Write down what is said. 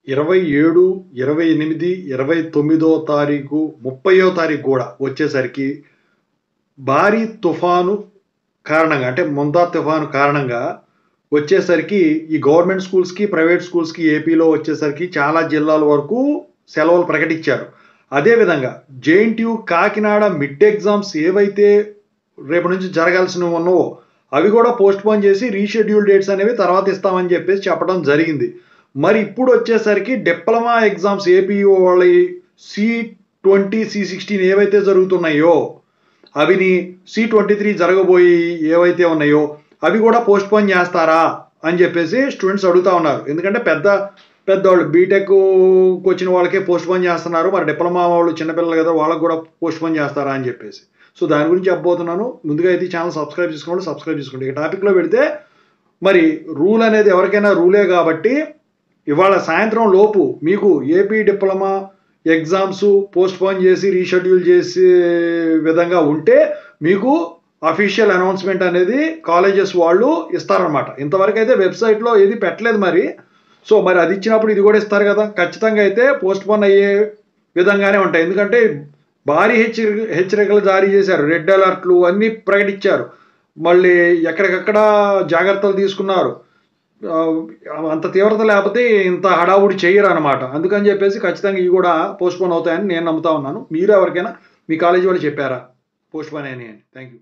27, 28, 29 తారీఖు, 30వ తారీఖు కూడా వచ్చేసరికి భారీ తుఫాను కారణంగా అంటే మొంతా తుఫాను కారణంగా వచ్చేసరికి ఈ గవర్నమెంట్ స్కూల్స్‌కి, ప్రైవేట్ స్కూల్స్‌కి ఏపీలో వచ్చేసరికి చాలా జిల్లాల వరకు సెలవులు ప్రకటించారు. అదేవిధంగా జేఎన్‌టీయూ కాకినాడ మిడ్ ఎగ్జామ్స్ ఏవైతే రేపటి నుంచి జరగాల్సినవి ఉన్నావో అవి కూడా పోస్ట్‌పోన్ చేసి రీషెడ్యూల్ డేట్స్ అనేవి తర్వాత ఇస్తామని చెప్పేసి చెప్పడం జరిగింది. మరి ఇప్పుడు వచ్చేసరికి diploma exams APO వాళ్ళయి C20, C16 ఏవైతే జరుగుతున్నాయో అవిని C23 జరగబోయి ఏవైతే ఉన్నాయో అవి కూడా పోస్ట్‌పోన్ చేస్తారా అని చెప్పేసి స్టూడెంట్స్ అడుగుతా ఉన్నారు. ఎందుకంటే పెద్దవాళ్ళు బీటెక్‌కి వచ్చిన వాళ్ళకే పోస్ట్‌పోన్ చేస్తున్నారు. మరి డిప్లొమా వాళ్ళు చిన్నపిల్లలు కదా వాళ్ళకి కూడా పోస్ట్‌పోన్ చేస్తారా అని చెప్పేసి. సో దాని గురించి చెప్పబోతున్నాను. ముందుగా అయితే ఈ ఛానల్ సబ్స్క్రైబ్ చేసుకోండి. ఇక టాపిక్‌లో వెళితే మరి రూల్ అనేది ఎవరికైనా రూలే కాబట్టి ఇవాళ సాయంత్రం లోపు మీకు ఏపీ డిప్లొమా ఎగ్జామ్స్ పోస్ట్‌పోన్ చేసి రీషెడ్యూల్ చేసే విధంగా ఉంటే మీకు అఫీషియల్ అనౌన్స్‌మెంట్ అనేది కాలేజెస్ వాళ్ళు ఇస్తారనమాట. ఇంతవరకు అయితే వెబ్‌సైట్‌లో ఏది పెట్టలేదు మరి. సో మరి అది ఇచ్చినప్పుడు ఇది కూడా ఇస్తారు కదా! ఖచ్చితంగా అయితే పోస్ట్‌పోన్ అయ్యే విధంగానే ఉంటాయి. ఎందుకంటే భారీ హెచ్చరికలు జారీ చేశారు. రెడ్ అలర్ట్‌లు అన్నీ ప్రకటించారు. మళ్ళీ ఎక్కడికక్కడ జాగ్రత్తలు తీసుకున్నారు. అంత తీవ్రత లేకపోతే ఇంత హడావుడి చెయ్యరనమాట. అందుకని చెప్పేసి ఖచ్చితంగా ఇవి కూడా పోస్ట్‌పోన్ అవుతాయని నేను నమ్ముతా ఉన్నాను. మీరు ఎవరికైనా మీ కాలేజీ వాళ్ళు చెప్పారా? పోస్ట్‌పోన్ అయినాయని. Thank you.